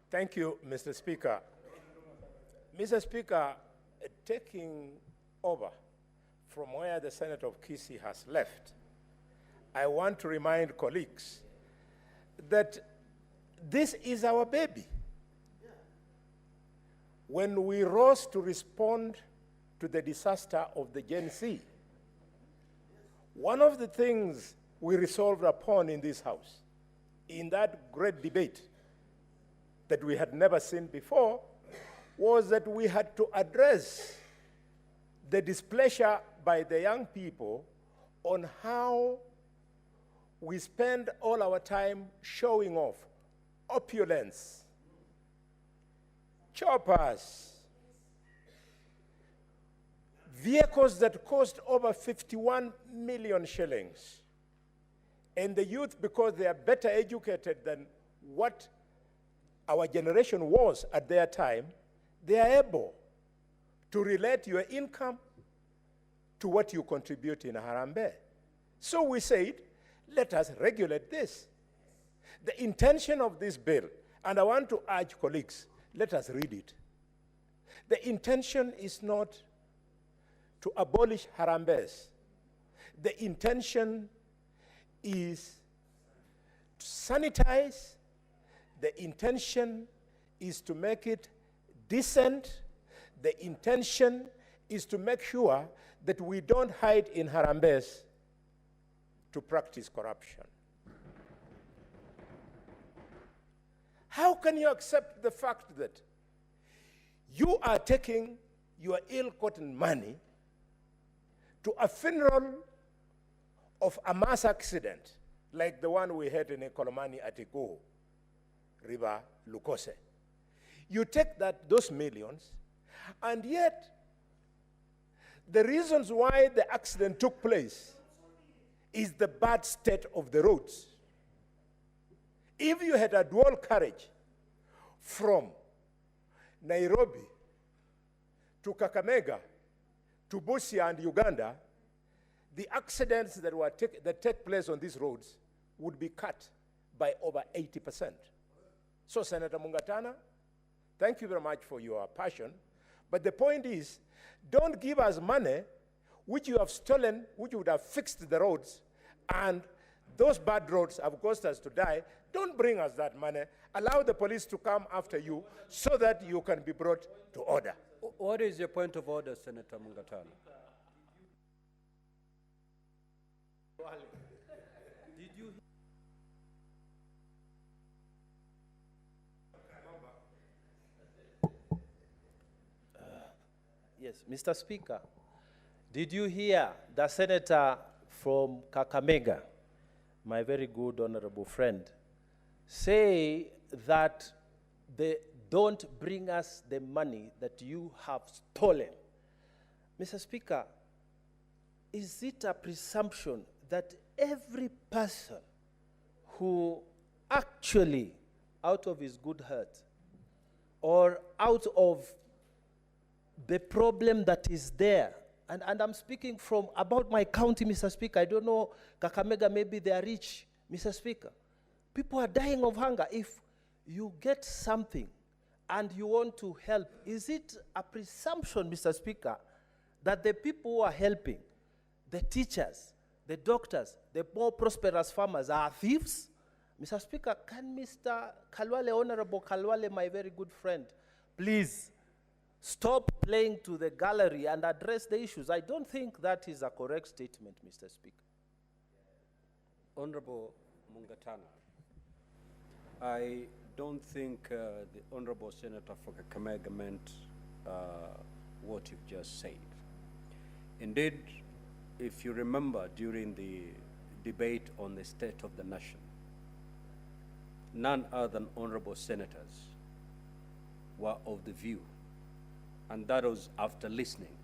Thank you, Mr. Speaker. Mr. Speaker, taking over from where the Senator of Kisii has left, I want to remind colleagues that this is our baby. When we rose to respond to the disaster of the Gen Z, one of the things we resolved upon in this House, in that great debate that we had never seen before, was that we had to address the displeasure by the young people on how we spend all our time showing off opulence, choppers, vehicles that cost over 51 million shillings. And the youth, because they are better educated than what our generation was at their time, they are able to relate your income to what you contribute in harambee. So we said, let us regulate this. The intention of this bill, and I want to urge colleagues, let us read it. The intention is not to abolish harambees. The intention is to sanitize. The intention is to make it decent. The intention is to make sure that we don't hide in harambees to practice corruption. How can you accept the fact that you are taking your ill-gotten money to a funeral of a mass accident like the one we had in Ekolomani at Ego River, Lukose? You take those millions, and yet the reasons why the accident took place is the bad state of the roads. If you had a dual carriage from Nairobi to Kakamega to Busia and Uganda, the accidents that take place on these roads would be cut by over 80%. So, Senator Mungatana, thank you very much for your passion, but the point is, don't give us money which you have stolen, which would have fixed the roads, and those bad roads have caused us to die. Don't bring us that money. Allow the police to come after you so that you can be brought to order. What is your point of order, Senator Mungatana? Did you Yes, Mr. Speaker, did you hear the senator from Kakamega, my very good honorable friend, say that they don't bring us the money that you have stolen? Mr. Speaker, is it a presumption that every person who actually, out of his good heart, or out of the problem that is there, and I'm speaking from about my county, Mr. Speaker, I don't know, Kakamega, maybe they are rich, Mr. Speaker. People are dying of hunger. If you get something and you want to help, is it a presumption, Mr. Speaker, that the people who are helping, the teachers, the doctors, the more prosperous farmers are thieves? Mr. Speaker, can Mr. Khalwale, Honorable Khalwale, my very good friend, please stop playing to the gallery and address the issues? I don't think that is a correct statement, Mr. Speaker. Honorable Mungatana, I don't think the Honorable Senator for Kakamega meant what you've just said. Indeed, if you remember during the debate on the state of the nation, none other than honorable senators were of the view, and that was after listening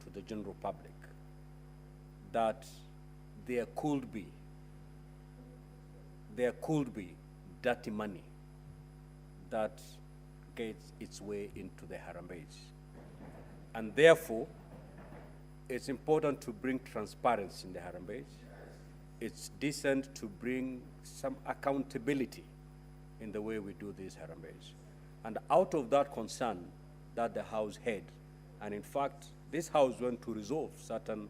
to the general public, that there could be dirty money that gets its way into the harambees. And therefore, it's important to bring transparency in the harambees. It's decent to bring some accountability in the way we do these harambees. And out of that concern that the House had, and in fact, this House went to resolve certain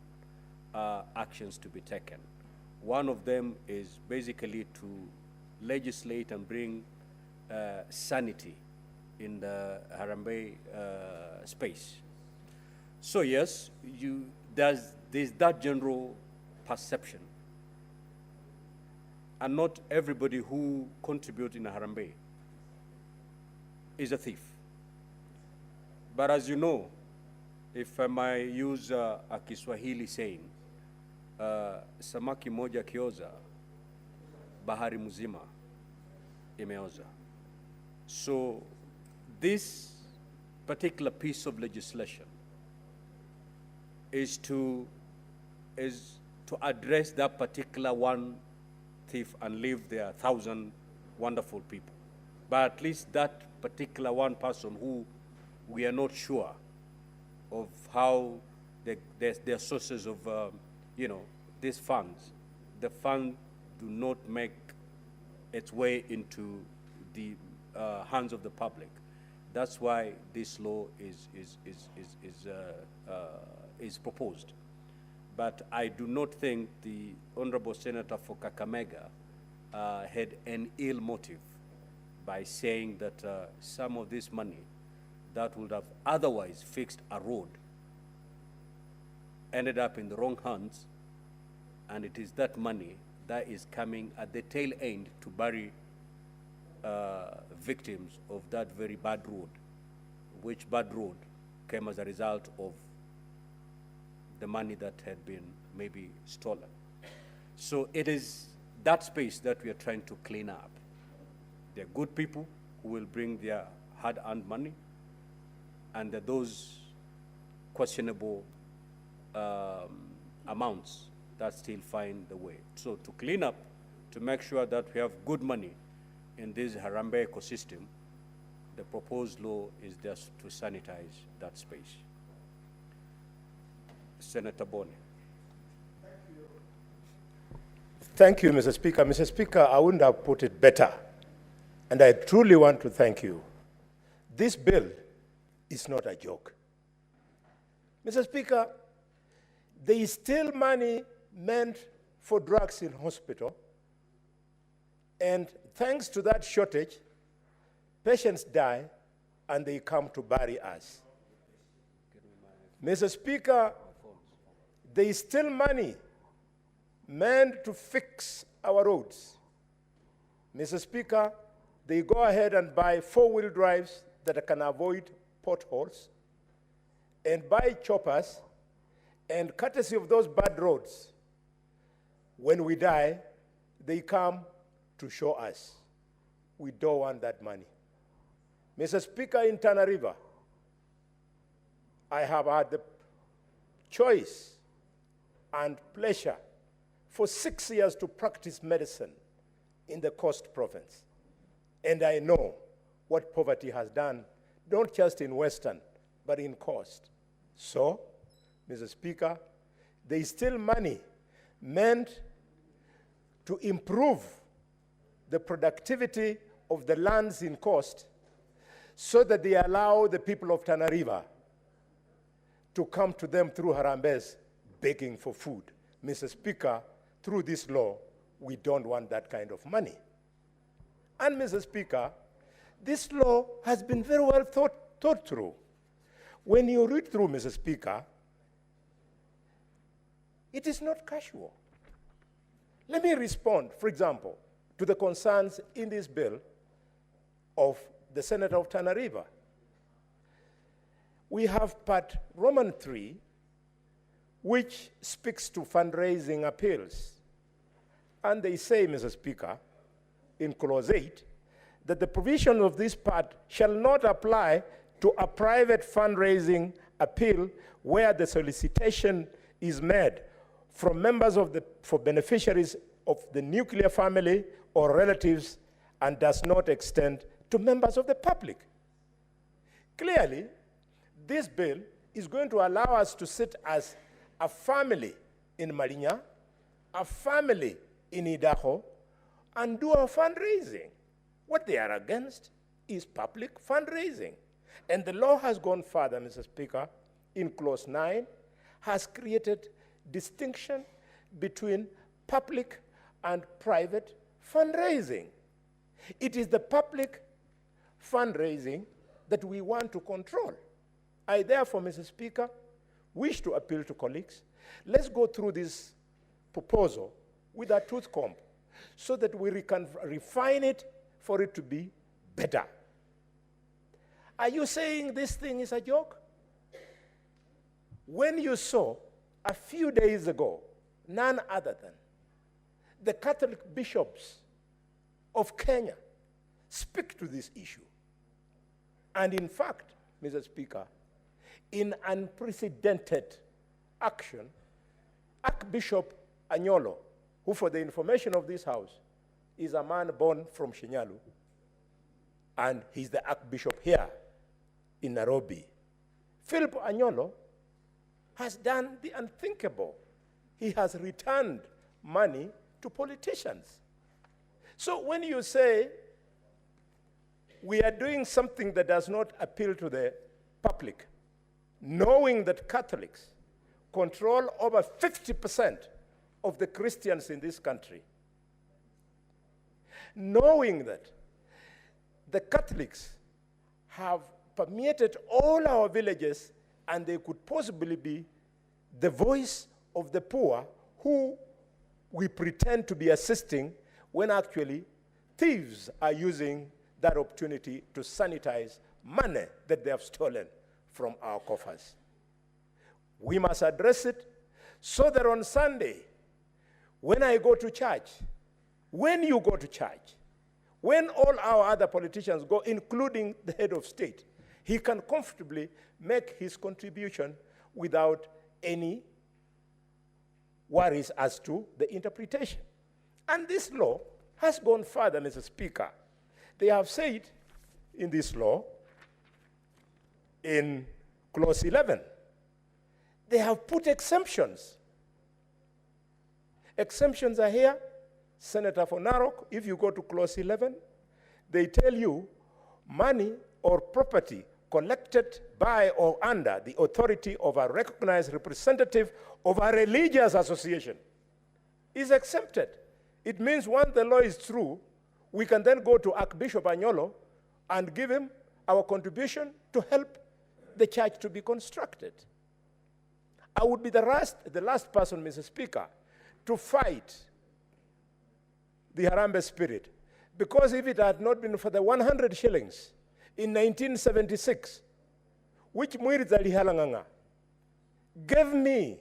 actions to be taken. One of them is basically to legislate and bring sanity in the harambee space. So yes, there's that general perception. And not everybody who contributes in a harambee is a thief. But as you know, if I might use a Kiswahili saying, samaki moja kioza, bahari mzima imeoza. So this particular piece of legislation is to address that particular one thief and leave there 1,000 wonderful people. But at least that particular one person who we are not sure of how their sources of, these funds, the fund do not make its way into the hands of the public. That's why this law is proposed. But I do not think the Honorable Senator for Kakamega had an ill motive by saying that some of this money that would have otherwise fixed a road ended up in the wrong hands, and it is that money that is coming at the tail end to bury victims of that very bad road, which bad road came as a result of the money that had been maybe stolen. So it is that space that we are trying to clean up. There are good people who will bring their hard-earned money, and there are those questionable amounts that still find the way. So to clean up, to make sure that we have good money in this harambee ecosystem, the proposed law is just to sanitize that space. Senator Bony. Thank you, Mr. Speaker. Mr. Speaker, I wouldn't have put it better. And I truly want to thank you. This bill is not a joke. Mr. Speaker, there is still money meant for drugs in hospital. And thanks to that shortage, patients die and they come to bury us. Mr. Speaker, there is still money meant to fix our roads. Mr. Speaker, they go ahead and buy four-wheel drives that can avoid potholes and buy choppers, and courtesy of those bad roads, when we die, they come to show us. We don't want that money. Mr. Speaker, in Tana River, I have had the choice and pleasure for 6 years to practice medicine in the Coast Province. And I know what poverty has done, not just in Western, but in Coast. So, Mr. Speaker, there is still money meant to improve the productivity of the lands in Coast so that they allow the people of Tana River to come to them through harambees begging for food. Mr. Speaker, through this law, we don't want that kind of money. And Mr. Speaker, this law has been very well thought through. When you read through, Mr. Speaker, it is not casual. Let me respond, for example, to the concerns in this bill of the Senator of Tana River. We have Part Roman 3, which speaks to fundraising appeals. And they say, Mr. Speaker, in Clause 8, that the provision of this part shall not apply to a private fundraising appeal where the solicitation is made from members of for beneficiaries of the nuclear family or relatives and does not extend to members of the public. Clearly, this bill is going to allow us to sit as a family in Marinya, a family in Idaho, and do our fundraising. What they are against is public fundraising. And the law has gone further, Mr. Speaker, in Clause 9, has created distinction between public and private fundraising. It is the public fundraising that we want to control. I therefore, Mr. Speaker, wish to appeal to colleagues. Let's go through this proposal with a tooth comb so that we can refine it for it to be better. Are you saying this thing is a joke? When you saw a few days ago, none other than the Catholic bishops of Kenya speak to this issue. And in fact, Mr. Speaker, in unprecedented action, Archbishop Anyolo, who for the information of this House, is a man born from Shinyalu, and he's the Archbishop here in Nairobi. Philip Anyolo has done the unthinkable. He has returned money to politicians. So when you say we are doing something that does not appeal to the public, knowing that Catholics control over 50% of the Christians in this country, knowing that the Catholics have permeated all our villages and they could possibly be the voice of the poor who we pretend to be assisting when actually thieves are using that opportunity to sanitize money that they have stolen from our coffers. We must address it so that on Sunday, when I go to church, when you go to church, when all our other politicians go, including the head of state, he can comfortably make his contribution without any worries as to the interpretation. And this law has gone further, Mr. Speaker. They have said in this law, in Clause 11, they have put exemptions. Exemptions are here. Senator for Narok, if you go to Clause 11, they tell you money or property collected by or under the authority of a recognized representative of a religious association is exempted. It means once the law is through, we can then go to Archbishop Anyolo and give him our contribution to help the church to be constructed. I would be the last person, Mr. Speaker, to fight the harambee spirit, because if it had not been for the 100 shillings in 1976, which Mwiriza Halanganga gave me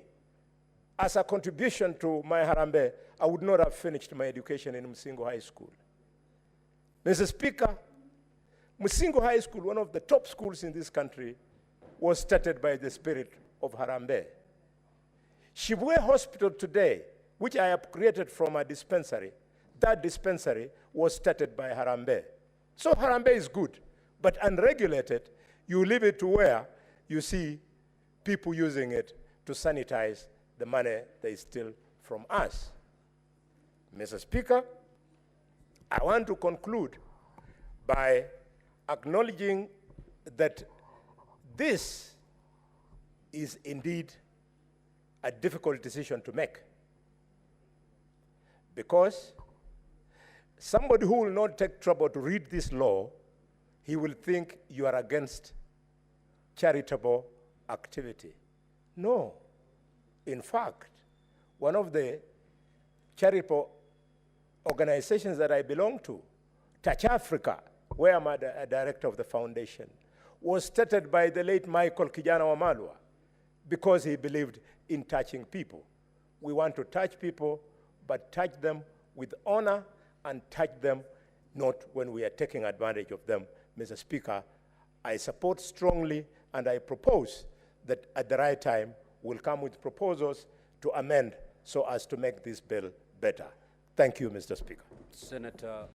as a contribution to my harambee, I would not have finished my education in Msingo High School. Mr. Speaker, Msingo High School, one of the top schools in this country, was started by the spirit of harambee. Shibwe Hospital today, which I have created from a dispensary, that dispensary was started by harambee. So harambee is good, but unregulated, you leave it to where you see people using it to sanitize the money they steal from us. Mr. Speaker, I want to conclude by acknowledging that this is indeed a difficult decision to make, because somebody who will not take trouble to read this law, he will think you are against charitable activity. No. In fact, one of the charitable organizations that I belong to, Touch Africa, where I'm a director of the foundation, was started by the late Michael Kijana Wamalwa because he believed in touching people. We want to touch people, but touch them with honor and touch them not when we are taking advantage of them. Mr. Speaker, I support strongly and I propose that at the right time we'll come with proposals to amend so as to make this bill better. Thank you, Mr. Speaker. Senator